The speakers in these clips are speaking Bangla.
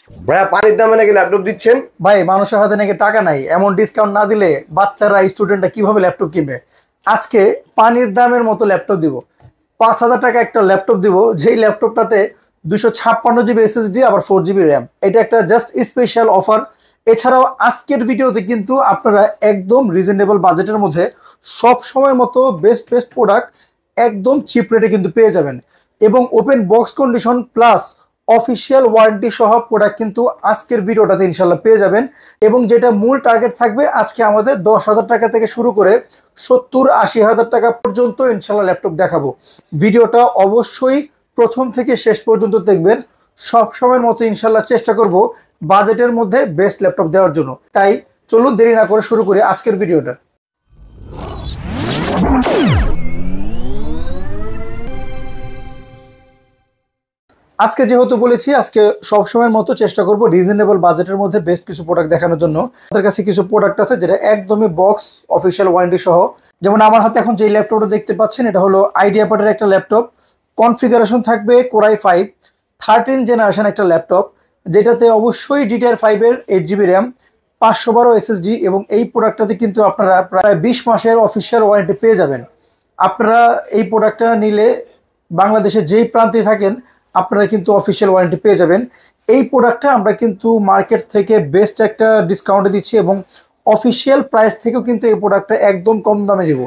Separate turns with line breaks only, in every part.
ভাইয়া পানির দামে নাকি ল্যাপটপ দিচ্ছেন?
ভাই মানুষের হাতে নাকি টাকা নাই, এমন ডিসকাউন্ট না দিলে বাচ্চারা স্টুডেন্টরা কিভাবে ল্যাপটপ কিনবে। আজকে পানির দামের মতো ল্যাপটপ দিব। 5,000 টাকা একটা ল্যাপটপ দিব, যেই ল্যাপটপটাতে 256 জিবি এসএসডি আবার 4 জিবি র্যাম। এটা একটা জাস্ট স্পেশাল অফার। এছাড়াও আজকের ভিডিওতে কিন্তু আপনারা একদম রিজনেবল বাজেটের মধ্যে সব সময়ের মতো বেস্ট বেস্ট প্রোডাক্ট একদম চিপ রেটে কিন্তু পেয়ে যাবেন, এবং open box condition plus official warranty সহ প্রোডাক্ট কিন্তু আজকের ভিডিওটাতে ইনশাল্লাহ পেয়ে যাবেন। এবং যেটা মূল টার্গেট থাকবে আজকে আমাদের 10,000 টাকা থেকে শুরু করে 70-80 হাজার টাকা পর্যন্ত ইনশাল্লাহ ল্যাপটপ দেখাবো। ভিডিওটা অবশ্যই প্রথম থেকে শেষ পর্যন্ত দেখবেন। সব সময়ের মতো ইনশাল্লাহ চেষ্টা করব বাজেটের মধ্যে বেস্ট ল্যাপটপ দেওয়ার জন্য। তাই চলুন দেরি না করে শুরু করি আজকের ভিডিওটা। আজকে যেহেতু বলেছি আজকে সবসময়ের মতো চেষ্টা করব রিজনেবল বাজেটের মধ্যে বেস্ট কিছু প্রোডাক্ট দেখানোর জন্য। আমাদের কাছে কিছু প্রোডাক্ট আছে যেটা একদমই বক্স অফিসিয়াল ওয়ারেন্টি সহ। যেমন আমার হাতে এখন যে ল্যাপটপটা দেখতে পাচ্ছেন, এটা হলো আইডিয়াপ্যাডের একটা ল্যাপটপ। কনফিগারেশন থাকবে কোরাই 5 13 জেনারেশন একটা ল্যাপটপ, যেটাতে অবশ্যই DDR5 এর 8 জিবি র্যাম, 512 এসএসডি। এবং এই প্রোডাক্টটাতে কিন্তু আপনারা প্রায় 20 মাসের অফিসিয়াল ওয়ারেন্টি পেয়ে যাবেন। আপনারা এই প্রোডাক্টটা নিলে বাংলাদেশের যেই প্রান্তে থাকেন আপনারা কিন্তু অফিসিয়াল ওয়ারেন্টি পেয়ে যাবেন। এই প্রোডাক্টটা আমরা কিন্তু মার্কেট থেকে বেস্ট একটা ডিসকাউন্টে দিচ্ছি, এবং অফিসিয়াল প্রাইস থেকেও কিন্তু এই প্রোডাক্টটা একদম কম দামে দেব।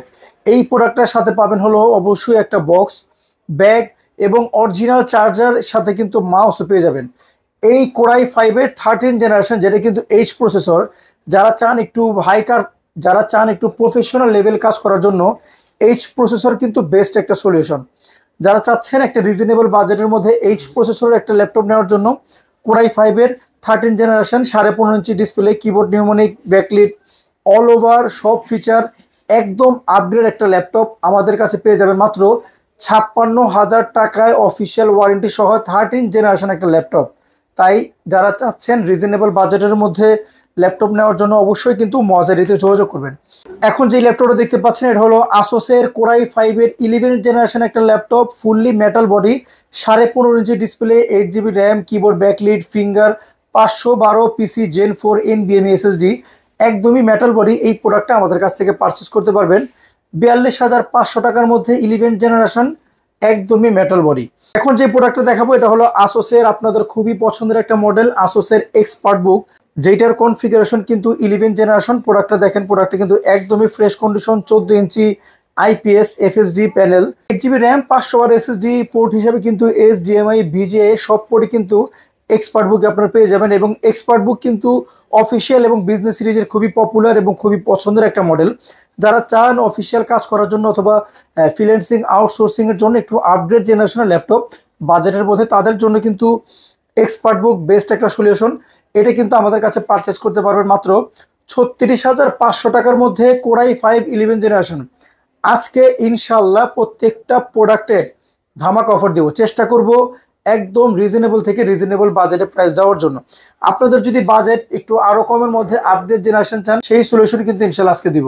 এই প্রোডাক্টটার সাথে পাবেন হলো অবশ্যই একটা বক্স, ব্যাগ এবং অরিজিনাল চার্জার, সাথে কিন্তু মাউসও পেয়ে যাবেন। এই কোরাই 5 এর 13 জেনারেশন, যেটা কিন্তু এইচ প্রসেসর। যারা চান একটু যারা চান একটু প্রফেশনাল লেভেল কাজ করার জন্য এইচ প্রসেসর কিন্তু বেস্ট একটা সলিউশন। যারা চাচ্ছেন একটা রিজনেবল বাজেটের মধ্যে এইচ প্রসেসরের একটা ল্যাপটপ নেওয়ার জন্য, কোরাই 5 এর 13 generation 15.5 inch display, keyboard numeric, backlit, all over সব ফিচার, একদম আপগ্রেড একটা ল্যাপটপ আমাদের কাছে পেয়ে যাবেন মাত্র 56,000 টাকায় অফিসিয়াল ওয়ারেন্টি সহ 13 জেনারেশন একটা ল্যাপটপ। তাই যারা চাচ্ছেন রিজনেবল বাজেটের মধ্যে ল্যাপটপ নেওয়ার জন্য অবশ্যই কিন্তু মজারিতে যোগাযোগ করবেন। এখন যে ল্যাপটপটা দেখতে পাচ্ছেন এটা হলো আসোসের কোরাই 5 এর 11 জেনারেশন একটা laptop, fully metal body, 15.5 inch display, 8 GB RAM, keyboard, backlit, finger, 512 PC gen 4 NVMe SSD, একদমই মেটাল বডি। এই প্রোডাক্টটা আমাদের কাছ থেকে পারচেস করতে পারবেন 42,500 টাকার মধ্যে 11 জেনারেশন, একদমই মেটাল বডি। এখন যে প্রোডাক্টটা দেখাবো এটা হলো আসোসের আপনাদের খুবই পছন্দের একটা মডেল, আসোসের এক্সপার্ট বুক, যেটার কনফিগারেশন কিন্তু 11 জেনারেশন। প্রোডাক্টটা দেখেন, প্রোডাক্টটা কিন্তু একদমই ফ্রেশ কন্ডিশন, 14 ইঞ্চি IPS FSD panel, 8 GB RAM, 512 SSD port হিসাবে কিন্তু HDMI VGA সব পোর্টই কিন্তু এক্সপার্ট বুকে আপনারা পেয়ে যাবেন। এবং এক্সপার্ট বুক কিন্তু অফিসিয়াল এবং বিজনেস সিরিজের খুবই পপুলার এবং খুবই পছন্দের একটা মডেল। যারা চান অফিসিয়াল কাজ করার জন্য অথবা ফ্রিল্যান্সিং আউটসোর্সিং এর জন্য একটু আপগ্রেড জেনারেশনের ল্যাপটপ বাজেটের মধ্যে, তাদের জন্য কিন্তু এক্সপার্ট বুক বেস্ট একটা সলিউশন। এটা কিন্তু আমাদের কাছে পারচেস করতে পারবেন মাত্র 36,500 টাকার মধ্যে কোরাই 5 11 জেনারেশন। আজকে ইনশাল্লাহ প্রত্যেকটা প্রোডাক্টে ধামাকা অফার দেব, চেষ্টা করব একদম রিজনেবল থেকে রিজনেবল বাজেটে প্রাইস দেওয়ার জন্য। আপনাদের যদি বাজেট একটু আরো কমের মধ্যে আপডেট জেনারেশন চান, সেই সলিউশন কিন্তু ইনশাল্লাহ আজকে দিব।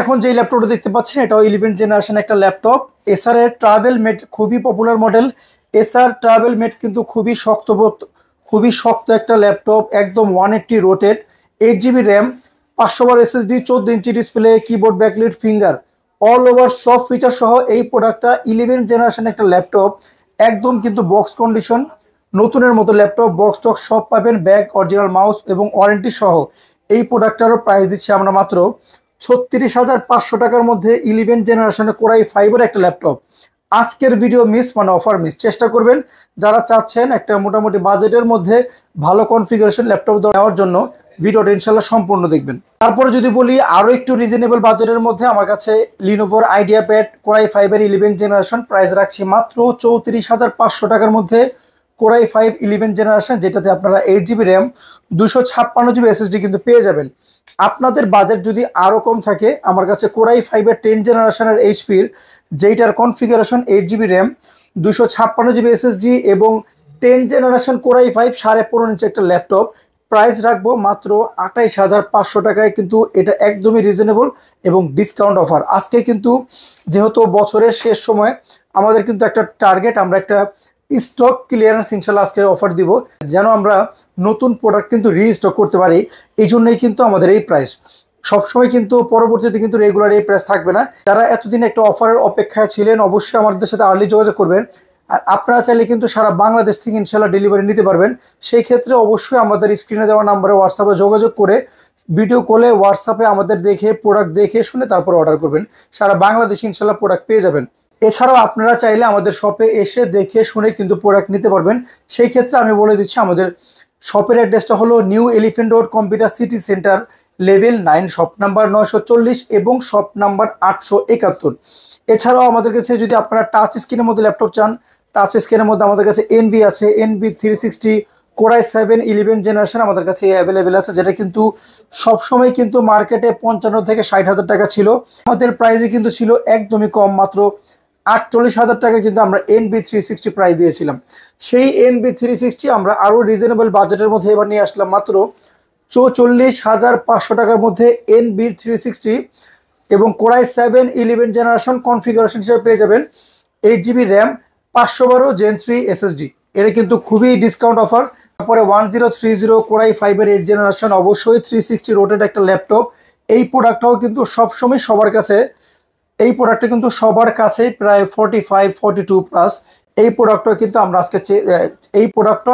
এখন যে ল্যাপটপটা দেখতে পাচ্ছেন এটাও 11 জেনারেশন একটা ল্যাপটপ, এসার এর ট্রাভেল মেট, খুবই popular model. Acer travel mate কিন্তু খুবই শক্ত একটা ল্যাপটপ, একদম 180 rotate, 8 GB RAM, 512 SSD, 14 inch display, keyboard, backlit, finger, all over সব ফিচার সহ এই প্রোডাক্টটা 11 জেনারেশন একটা ল্যাপটপ, একদম কিন্তু বক্স কন্ডিশন, নতুনের মতো ল্যাপটপ, বক্স টক সব পাবেন, ব্যাগ, অরিজিনাল মাউস এবং ওয়ারেন্টি সহ। এই প্রোডাক্টটারও প্রাইস দিচ্ছি আমরা মাত্র 36,500 টাকার মধ্যে 11 জেনারেশনের কোরাই 5 এর একটা ল্যাপটপ। আজকের ভিডিও মিস মানে অফার মিস। চেষ্টা করবেন যারা চাচ্ছেন একটা মোটামুটি বাজেটের মধ্যে ভালো কনফিগারেশন ল্যাপটপ দেওয়ার জন্য ভিডিওটা ইনশাল্লাহ সম্পূর্ণ দেখবেন। তারপরে যদি বলি আরো একটু রিজনেবল বাজেটের মধ্যে, আমার কাছে লিনোভোর আইডিয়াপ্যাড কোরাই 5 এর 11 জেনারেশন, প্রাইস রাখছি মাত্র 34,500 টাকার মধ্যে কোরাই 5 11 জেনারেশন, যেটাতে আপনারা 8 জিবি র্যাম, 256 জিবি এসএসডি কিন্তু পেয়ে যাবেন। আপনাদের বাজেট যদি আরো কম থাকে, আমার কাছে কোরাই 5 এর 10 জেনারেশনের এইচপির, যেটার configuration 8 GB RAM, 256 GB SSD এবং 10 জেনারেশন কোরাই 5 15.5 ইঞ্চি একটা ল্যাপটপ, প্রাইস রাখবো মাত্র 28,500 টাকায়। কিন্তু এটা একদমই রিজনেবল এবং ডিসকাউন্ট অফার। আজকে কিন্তু যেহেতু বছরের শেষ সময়, আমাদের কিন্তু একটা টার্গেট, আমরা একটা স্টক ক্লিয়ারেন্স ইনশাল্লাহ আজকে অফার দিব, যেন আমরা নতুন প্রোডাক্ট কিন্তু রিস্টক করতে পারি। এই জন্যই কিন্তু আমাদের এই প্রাইস। সবসময় কিন্তু পরবর্তীতে কিন্তু রেগুলার এই প্রাইস থাকবে না। যারা এতদিন একটা অফারের অপেক্ষায় ছিলেন অবশ্যই আমাদের সাথে আর্লি যোগাযোগ করবেন। আর আপনারা চাইলে কিন্তু সারা বাংলাদেশ থেকে ইনশাল্লাহ ডেলিভারি নিতে পারবেন। সেই ক্ষেত্রে অবশ্যই আমাদের স্ক্রিনে দেওয়া নাম্বারে হোয়াটসঅ্যাপে যোগাযোগ করে ভিডিও কলে হোয়াটসঅ্যাপে আমাদের দেখে প্রোডাক্ট দেখে শুনে তারপর অর্ডার করবেন। সারা বাংলাদেশে ইনশাল্লাহ প্রোডাক্ট পেয়ে যাবেন। এছাড়াও আপনারা চাইলে আমাদের শপে এসে দেখে শুনে কিন্তু প্রোডাক্ট নিতে পারবেন। সেই ক্ষেত্রে আমি বলে দিচ্ছি আমাদের শপের অ্যাড্রেসটা হলো new elephant road computer city centre level 9 shop number 940 এবং শপ নাম্বার 871। এছাড়াও আমাদের কাছে যদি আপনারা টাচ স্ক্রিনের মধ্যে ল্যাপটপ চান, টাচ স্ক্রিনের মধ্যে আমাদের কাছে এনভি আছে, এনভি 360 কোরাই 7 11 জেনারেশন আমাদের কাছে অ্যাভেলেবেল আছে, যেটা কিন্তু সবসময় কিন্তু মার্কেটে 55 থেকে 60,000 টাকা ছিল। আমাদের প্রাইসে কিন্তু ছিল একদমই কম, মাত্র 48,000 টাকা কিন্তু আমরা এনভি 360 প্রাইস দিয়েছিলাম। সেই এনভি 360 আমরা আরও রিজনেবল বাজেটের মধ্যে এবার নিয়ে আসলাম মাত্র 44,500 টাকার মধ্যে এনভি 360 এবং কোরাই 7 11 জেনারেশন কনফিগারেশন হিসেবে পেয়ে যাবেন 8GB র্যাম 512 Gen 3 SSD। এটা কিন্তু খুবই ডিসকাউন্ট অফার। তারপরে 1030 কোরাই 5 8 জেনারেশন অবশ্যই 360 রোটেড একটা ল্যাপটপ। এই প্রোডাক্টটাও কিন্তু সবসময় সবার কাছে, এই প্রোডাক্টটা কিন্তু সবার কাছেই প্রায় 45 42 প্লাস। এই প্রোডাক্টটা কিন্তু আমরা আজকে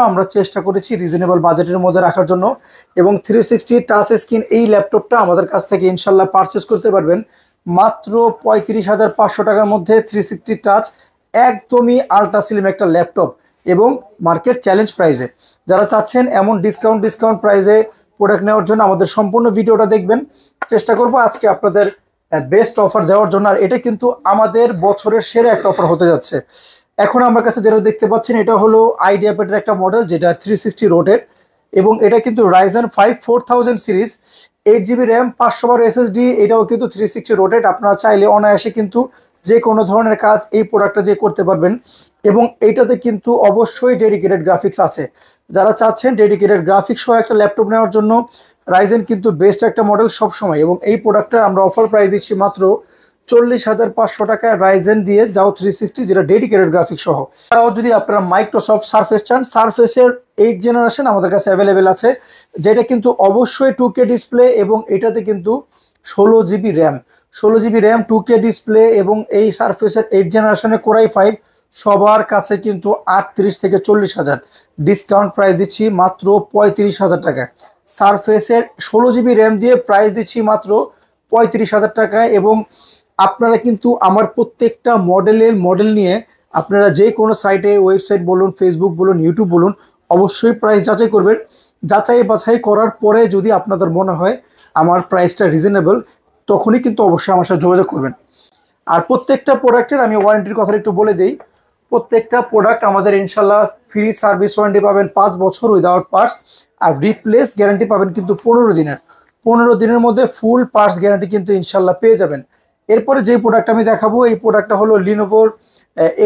আমরা চেষ্টা করেছি রিজনেবল বাজেটের মধ্যে রাখার জন্য। এবং 360 টাচ স্ক্রিন এই ল্যাপটপটা আমাদের কাছ থেকে ইনশাল্লাহ পারচেস করতে পারবেন মাত্র 35,500 টাকার মধ্যে 360 টাচ একদমই আল্ট্রা স্লিম একটা ল্যাপটপ এবং মার্কেট চ্যালেঞ্জ প্রাইসে। যারা চাচ্ছেন এমন ডিসকাউন্ট প্রাইসে প্রোডাক্ট নেওয়ার জন্য আমাদের সম্পূর্ণ ভিডিওটা দেখবেন। চেষ্টা করব আজকে আপনাদের বেস্ট অফার দেওয়ার জন্য। আর এটা কিন্তু আমাদের বছরের সেরা একটা অফার হতে যাচ্ছে। এখন আমার কাছে যেটা দেখতে পাচ্ছেন এটা হলো আইডিয়াপ্যাডের একটা মডেল যেটা 360 রোটেড এবং এটা কিন্তু Ryzen 5 4000 series 8GB RAM 512 SSD। এটাও কিন্তু 360 রোটেড। আপনারা চাইলে অনায়াসে কিন্তু যে কোনো ধরনের কাজ এই প্রোডাক্টটা দিয়ে করতে পারবেন এবং এইটাতে কিন্তু অবশ্যই ডেডিকেটেড গ্রাফিক্স আছে। যারা চাচ্ছেন ডেডিকেটেড গ্রাফিক্স সহ একটা ল্যাপটপ নেওয়ার জন্য রাইজেন কিন্তু বেস্ট একটা মডেল সবসময়। এবং এই প্রোডাক্টটা আমরা অফার প্রাইস দিচ্ছি মাত্র 40,500 টাকায় রাইজেন দিয়ে যাও 360 যেটা ডেডিকেটেড গ্রাফিক্স সহ। তারাও যদি আপনারা মাইক্রোসফট সারফেস চান, সারফেসের 8 জেনারেশন আমাদের কাছে অ্যাভেলেবেল আছে, যেটা কিন্তু অবশ্যই 2K ডিসপ্লে এবং এটাতে কিন্তু 16GB র্যাম 2K ডিসপ্লে এবং এই সারফেসের 8 জেনারেশনের কোরাই 5 সবার কাছে কিন্তু 38 থেকে 40,000। ডিসকাউন্ট প্রাইস দিচ্ছি মাত্র 35,000 টাকায়। সারফেসের 16GB র্যাম দিয়ে প্রাইস দিচ্ছি মাত্র 35,000 টাকায়। এবং আপনারা কিন্তু আমার প্রত্যেকটা মডেল নিয়ে আপনারা যে কোনো সাইটে, ওয়েবসাইট বলুন, ফেসবুক বলুন, ইউটিউব বলুন, অবশ্যই প্রাইস যাচাই করবেন। যাচাই বাছাই করার পরে যদি আপনাদের মনে হয় আমার প্রাইসটা রিজনেবল, তখনই কিন্তু অবশ্যই আমার সাথে যোগাযোগ করবেন। আর প্রত্যেকটা প্রোডাক্টের আমি ওয়ারেন্টির কথা একটু বলে দিই। প্রত্যেকটা প্রোডাক্ট আমাদের ইনশাল্লাহ ফ্রি সার্ভিস ওয়ারেন্টি পাবেন 5 বছর উইদাউট পার্টস। আর রিপ্লেস গ্যারান্টি পাবেন কিন্তু 15 দিনের মধ্যে ফুল পার্টস গ্যারান্টি কিন্তু ইনশাল্লাহ পেয়ে যাবেন। এরপরে যে প্রোডাক্ট আমি দেখাবো এই প্রোডাক্টটা হলো লিনোভোর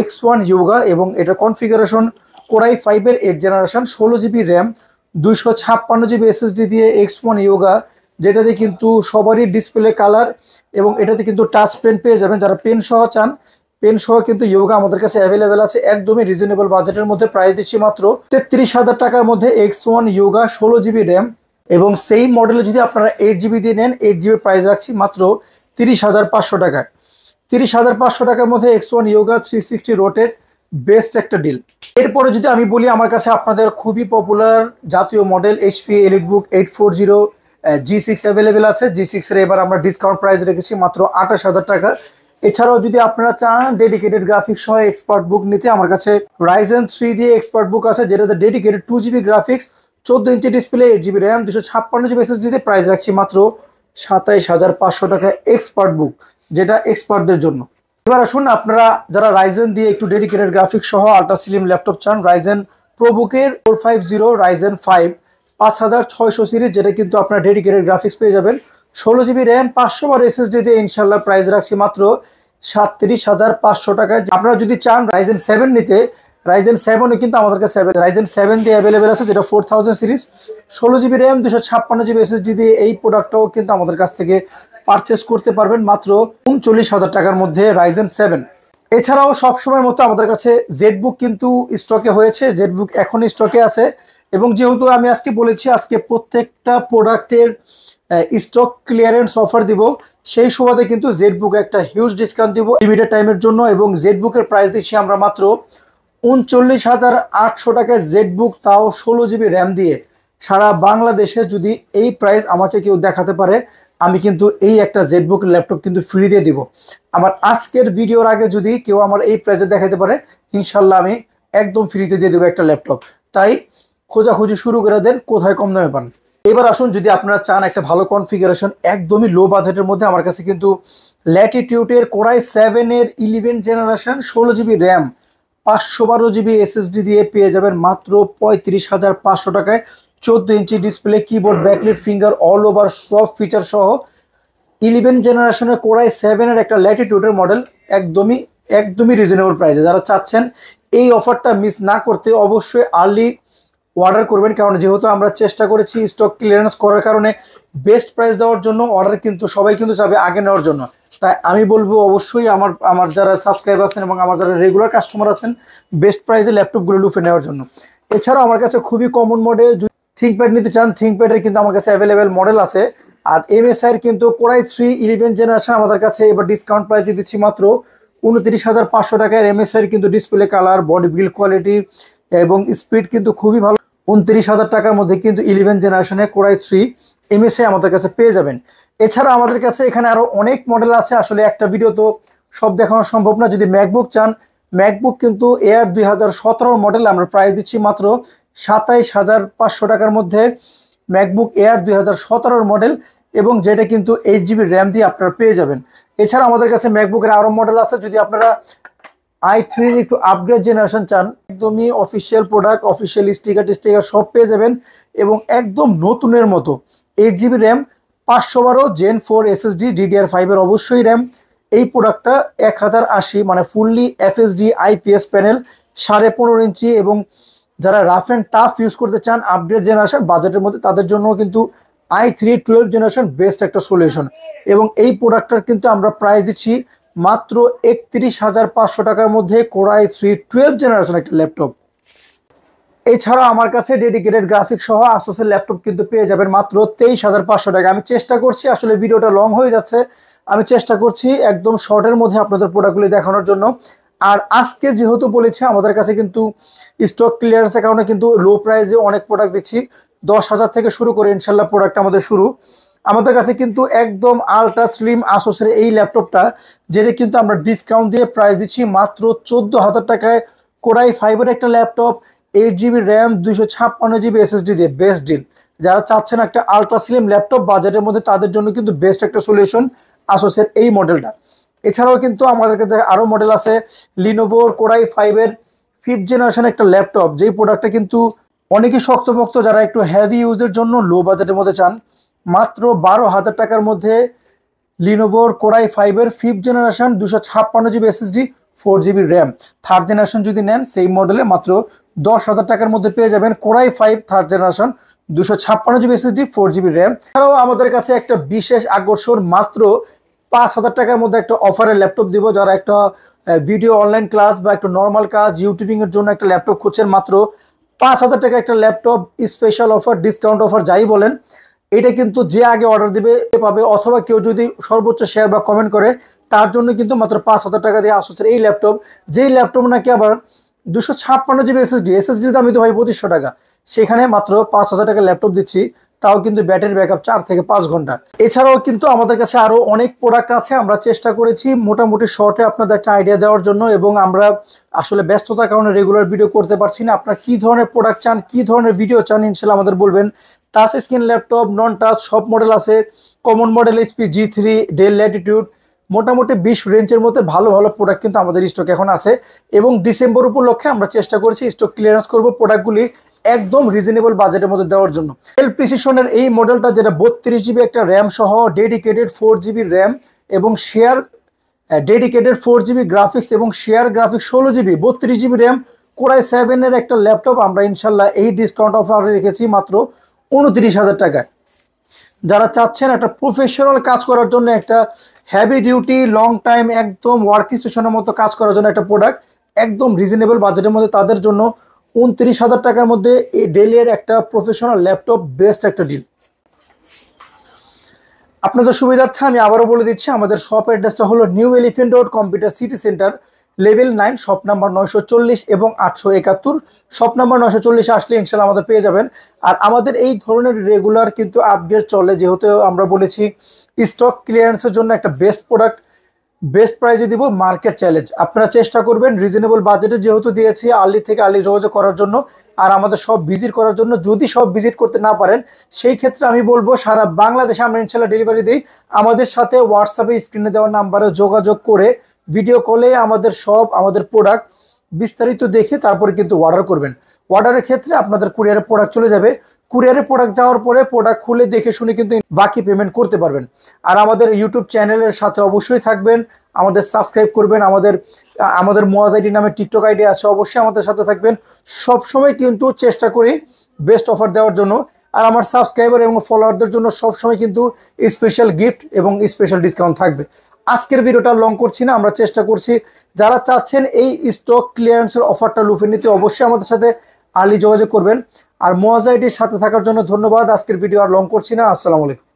X1 ইয়োগা এবং এটা configuration core i 5 8 generation 16GB RAM 256GB SSD দিয়ে X1 ইয়োগা, যেটাতে কিন্তু সবারই ডিসপ্লে কালার এবং এটাতে কিন্তু টাচ পেন পেয়ে যাবেন। যারা পেন সহ চান, পেন সহ কিন্তু ইয়োগা আমাদের কাছে অ্যাভেলেবেল আছে একদমই রিজনেবল বাজেটের মধ্যে। প্রাইস দিচ্ছি মাত্র 33,000 টাকার মধ্যে X1 ইয়োগা 16GB র্যাম এবং সেই মডেলে যদি আপনারা 8GB দিয়ে নেন 8GB প্রাইস রাখছি মাত্র 30,500 টাকায়। 30,500 টাকার মধ্যে X1 ইয়োগা 360 রোটেড বেস্ট একটা ডিল। এরপরে যদি আমি বলি আমার কাছে আপনাদের খুবই পপুলার জাতীয় model HP EliteBook 840 G6 available আছে। G6 এর এবার আমরা ডিসকাউন্ট প্রাইস রেখেছি মাত্র 28,000 টাকা। এছাড়াও যদি আপনারা চান ডেডিকেটেড গ্রাফিক্স সহ এক্সপার্ট বুক নিতে, আমার কাছে রাইজেন 3 দিয়ে এক্সপার্ট বুক আছে, যেটাতে dedicated 2GB graphics 14 inch display 8GB RAM 256GB SSD দিয়ে প্রাইস রাখছি মাত্র 27,500 টাকা এক্সপার্ট বুক, যেটা এক্সপার্টদের জন্য। এবার আসুন আপনারা যারা রাইজেন দিয়ে একটু ডেডিকেটেড গ্রাফিক্স সহ আল্ট্রা স্লিম ল্যাপটপ চান, রাইজেন প্রোবুকের 450 রাইজেন 5 5600 সিরিজ, যেটা কিন্তু আপনারা ডেডিকেটেড গ্রাফিক্স পেয়ে যাবেন 16GB র্যাম 512 SSD দিয়ে ইনশাল্লাহ প্রাইস রাখছি মাত্র 37,500 টাকায়। আপনারা যদি চান রাইজেন 7 নিতে, রাইজেন 7 কিন্তু আমাদের কাছে রাইজেন 7 দিয়ে অ্যাভেলেবেল আছে, যেটা 4000 series 16GB RAM 256GB SSD দিয়ে। এই প্রোডাক্টটাও কিন্তু আমাদের কাছ থেকে পারচেস করতে পারবেন মাত্র 39,000 টাকার মধ্যে রাইজেন 7। এছাড়াও সবসময়ের মতো আমাদের কাছে জেডবুক কিন্তু স্টকে হয়েছে, জেডবুক এখন স্টকে আছে। এবং যেহেতু আমি আজকে বলেছি আজকে প্রত্যেকটা প্রোডাক্টের স্টক ক্লিয়ারেন্স অফার দিব, সেই সুবাদে কিন্তু জেডবুক একটা হিউজ ডিসকাউন্ট দিব লিমিটেড টাইমের জন্য। এবং জেডবুকের প্রাইস দিচ্ছি আমরা মাত্র 39,800 টাকায় জেডবুক, তাও 16 GB র্যাম দিয়ে। সারা বাংলাদেশে যদি এই প্রাইস আমাকে কেউ দেখাতে পারে, আমি কিন্তু এই একটা জেডবুক ল্যাপটপ কিন্তু ফ্রি দিয়ে দিব। আমার আজকের ভিডিওর আগে যদি কেউ আমার এই প্রাইসে দেখাতে পারে, ইনশাল্লাহ আমি একদম ফ্রিতে দিয়ে দেবো একটা ল্যাপটপ। তাই খোঁজাখুঁজি শুরু করে দেন কোথায় কম দামে পান। এবার আসুন, যদি আপনারা চান একটা ভালো কনফিগারেশন একদমই লো বাজেটের মধ্যে, আমার কাছে কিন্তু ল্যাটিটিউডের কোরাই 7 এর 11 generation 16 GB RAM 512 GB SSD দিয়ে পেয়ে যাবেন মাত্র 35,500 টাকায়। 14 inch display, keyboard, backlit, finger all over সব ফিচার সহ 11 জেনারেশনের কোরাই 7 এর একটা ল্যাটিটিউডের মডেল একদমই রিজনেবল প্রাইসে। যারা চাচ্ছেন এই অফারটা মিস না করতে, অবশ্যই আর্লি অর্ডার করবেন, কারণ যেহেতু আমরা চেষ্টা করেছি স্টক ক্লিয়ারেন্স করার কারণে বেস্ট প্রাইস দেওয়ার জন্য, অর্ডার কিন্তু সবাই কিন্তু চাবে আগে নেওয়ার জন্য। তাই আমি বলবো অবশ্যই আমার যারা সাবস্ক্রাইবার আছেন এবং আমার যারা রেগুলার কাস্টমার আছেন, বেস্ট প্রাইসে ল্যাপটপগুলো লুফে নেওয়ার জন্য। এছাড়াও আমার কাছে খুবই কমন মডেল, থিঙ্কপ্যাড নিতে চান, থিঙ্কপ্যাডের কিন্তু আমার কাছে অ্যাভেলেবেল মডেল আছে। আর MSI এর কিন্তু কোরাই 3 11 জেনারেশন আমাদের কাছে এবার ডিসকাউন্ট প্রাইসে দিচ্ছি মাত্র 29,500 টাকায়। MSI এর কিন্তু display colour, body build quality এবং স্পিড কিন্তু খুবই ভালো। 29,000 টাকার মধ্যে কিন্তু 11 জেনারেশনের কোরাই 3 MSI আমাদের কাছে পেয়ে যাবেন। এছাড়া আমাদের কাছে এখানে আরো অনেক মডেল আছে, আসলে একটা ভিডিও তো সব দেখানো সম্ভব না। যদি ম্যাকবুক চান, ম্যাকবুক কিন্তু এয়ার 2017 মডেল আমরা প্রাইস দিচ্ছি মাত্র 27,500 টাকার মধ্যে। ম্যাকবুক এয়ার 2017 মডেল, এবং যেটা কিন্তু 8 GB র্যাম দিয়ে আপনারা পেয়ে যাবেন। এছাড়া আমাদের কাছে ম্যাকবুকের আরো মডেল আছে। যদি আপনারা i3 একটু আপগ্রেড জেনারেশন চান, একদমই অফিসিয়াল প্রোডাক্ট, অফিসিয়াল স্টিকার সব পেয়ে যাবেন, এবং একদম নতুনের মতো 8 GB RAM 512 Gen 4 SSD DDR5 এর অবশ্যই র্যাম। এই প্রোডাক্টটা 1080 মানে ফুললি FHD IPS প্যানেল 15.5 ইঞ্চি, এবং যারা রাফ অ্যান্ড টাফ ইউজ করতে চান আপগ্রেড জেনারেশন বাজেটের মধ্যে, তাদের জন্য কিন্তু i3 12 জেনারেশন বেস্ট একটা সলিউশন। এবং এই প্রোডাক্টটার কিন্তু আমরা প্রাইস দিচ্ছি মাত্র 31,500 টাকার মধ্যে কোরাই 3 12 জেনারেশন একটা ল্যাপটপ। এছাড়া আমার কাছে ডেডিকেটেড গ্রাফিক্স সহ আসুসের ল্যাপটপ কিন্তু পেয়ে যাবেন মাত্র 23,500 টাকা। আমি চেষ্টা করছি, আসলে ভিডিওটা লং হয়ে যাচ্ছে, আমি চেষ্টা করছি একদম শর্টের মধ্যে আপনাদের প্রোডাক্টগুলি দেখানোর জন্য। আর আজকে যেহেতু বলেছি আমাদের কাছে কিন্তু স্টক ক্লিয়ারেন্সের কারণে কিন্তু লো প্রাইসে অনেক প্রোডাক্ট দিচ্ছি, 10,000 থেকে শুরু করে ইনশাল্লাহ প্রোডাক্ট আমাদের শুরু। আমাদের কাছে কিন্তু একদম আলট্রা স্লিম আসুসের এই ল্যাপটপটা, যেটা কিন্তু আমরা ডিসকাউন্ট দিয়ে প্রাইস দিচ্ছি মাত্র 14,000 টাকায়। কোরাই 5 এর একটা laptop, 8 GB RAM 256 GB SSD দিয়ে, বেস্ট ডিল। যারা চাচ্ছেন একটা আলট্রা স্লিম ল্যাপটপ বাজেটের মধ্যে, তাদের জন্য কিন্তু বেস্ট একটা সলিউশন আসুসের এই মডেলটা। এছাড়াও কিন্তু আমাদের কাছে আরো মডেল আছে, লিনোভোর কোরাই 5 এর 5th জেনারেশন একটা ল্যাপটপ, যেই প্রোডাক্টটা কিন্তু অনেকে শক্তপোক্ত, যারা একটু হেভি ইউজের জন্য লো বাজেটের মধ্যে চান, মাত্র 12,000 টাকার মধ্যে লিনোভোর কোরাই 5 এর 5th generation 256 GB SSD 4 GB RAM. 3rd generation যদি নেন সেই মডেলে মাত্র 10,000 টাকার মধ্যে পেয়ে যাবেন core i 5 3rd generation 256 GB SSD 4 GB RAM. এছাড়াও আমাদের কাছে একটা বিশেষ আকর্ষণ, মাত্র 5,000 টাকার মধ্যে একটা অফারের ল্যাপটপ দিব। যারা একটা ভিডিও অনলাইন ক্লাস বা একটা নর্মাল কাজ ইউটিউবিং এর জন্য একটা ল্যাপটপ খুঁজছেন, মাত্র 5,000 টাকা একটা laptop, special offer, discount offer যাই বলেন, এটা কিন্তু যে আগে অর্ডার দিবে পাবে, অথবা কেউ যদি সর্বোচ্চ শেয়ার বা কমেন্ট করে তার জন্য কিন্তু মাত্র 5,000 টাকা দিয়ে আসুসের এই ল্যাপটপ, যেই ল্যাপটপ নাকি আবার 256 GB SSD দামই তো ভাই 2500 টাকা, সেখানে মাত্র 5,000 টাকা ল্যাপটপ দিচ্ছি, তাও কিন্তু ব্যাটারি ব্যাকআপ 4 থেকে 5 ঘন্টা। এছাড়াও কিন্তু আমাদের কাছে আরো অনেক প্রোডাক্ট আছে, আমরা চেষ্টা করেছি মোটামুটি শর্টে আপনাদের একটা আইডিয়া দেওয়ার জন্য, এবং আমরা আসলে ব্যস্ততার কারণে রেগুলার ভিডিও করতে পারছি না। আপনারা কি ধরনের প্রোডাক্ট চান, কি ধরনের ভিডিও চান, ইনশাল্লাহ আমাদের বলবেন। টাচ স্ক্রিন ল্যাপটপ, নন টাচ সব মডেল আছে, common model HP G3, del Latitude, মোটামুটি 20 রেঞ্জের মধ্যে ভালো ভালো প্রোডাক্ট কিন্তু আমাদের স্টক এখন আছে। এবং ডিসেম্বর উপলক্ষে আমরা চেষ্টা করেছি স্টক ক্লিয়ারেন্স করব প্রোডাক্টগুলি একদম রিজনেবল বাজেটের মধ্যে দেওয়ার জন্য। ডেল প্রিসিশনের এই মডেলটা, যেটা 32 GB একটা র্যাম সহ, ডেডিকেটেড 4 GB র্যাম এবং শেয়ার ডেডিকেটেড 4 GB গ্রাফিক্স এবং share graphics 16 GB 32 GB RAM, core i 7 এর একটা ল্যাপটপ আমরা ইনশাল্লাহ এই ডিসকাউন্ট অফারে রেখেছি মাত্র 29,000 টাকায়। যারা চাচ্ছেন একটা প্রফেশনাল কাজ করার জন্য, একটা হেভি ডিউটি লং টাইম একদম ওয়ার্ক স্টেশনের মতো কাজ করার জন্য একটা প্রোডাক্ট একদম রিজনেবল বাজেটের মধ্যে, তাদের জন্য 29,000 টাকার মধ্যে এই ডেলের একটা প্রফেশনাল ল্যাপটপ বেস্ট একটা ডিল। আপনাদের সুবিধার্থে আমি আবারও বলে দিচ্ছি, আমাদের শপ অ্যাড্রেসটা হলো new elephant road computer city centre, level 9, shop number 940 এবং 871। শপ নাম্বার 940 আসলে ইনশাল্লাহ আমাদের পেয়ে যাবেন। আর আমাদের এই ধরনের রেগুলার কিন্তু আপডেট চলে, যেহেতু আমরা বলেছি স্টক ক্লিয়ারেন্সের জন্য একটা বেস্ট প্রোডাক্ট বেস্ট প্রাইজে দিব, মার্কেট চ্যালেঞ্জ। আপনারা চেষ্টা করবেন রিজনেবল বাজেটে যেহেতু দিয়েছি আর্লি থেকে আর্লি যোগাযোগ করার জন্য আর আমাদের সব ভিজিট করার জন্য। যদি সব ভিজিট করতে না পারেন সেই ক্ষেত্রে আমি বলবো সারা বাংলাদেশে আমরা ইনশাল্লাহ ডেলিভারি দিই। আমাদের সাথে হোয়াটসঅ্যাপে স্ক্রিনে দেওয়ার নাম্বারে যোগাযোগ করে ভিডিও কলে আমাদের প্রোডাক্ট বিস্তারিত দেখে তারপরে কিন্তু অর্ডার করবেন। অর্ডারের ক্ষেত্রে আপনাদের কুরিয়ারে প্রোডাক্ট চলে যাবে, কুরিয়ারে প্রোডাক্ট যাওয়ার পরে প্রোডাক্ট খুলে দেখে শুনে কিন্তু বাকি পেমেন্ট করতে পারবেন। আর আমাদের ইউটিউব চ্যানেলের সাথে অবশ্যই থাকবেন, আমাদের সাবস্ক্রাইব করবেন। আমাদের মোয়াজ আইডি নামে টিকটক আইডি আছে, অবশ্যই আমাদের সাথে থাকবেন। সবসময় কিন্তু চেষ্টা করি বেস্ট অফার দেওয়ার জন্য। আর আমার সাবস্ক্রাইবার এবং ফলোয়ারদের জন্য সবসময় কিন্তু স্পেশাল গিফট এবং স্পেশাল ডিসকাউন্ট থাকবে। আজকের ভিডিওটা লং করছি না, আমরা চেষ্টা করছি যারা চাচ্ছেন এই স্টক ক্লিয়ারেন্সের অফারটা লুফে নিতে অবশ্যই আমাদের সাথে আর্লি যোগাযোগ করবেন। আর মোয়াজ আইডির সাথে থাকার জন্য ধন্যবাদ। আজকের ভিডিও আর লং করছি না। আসসালামু আলাইকুম।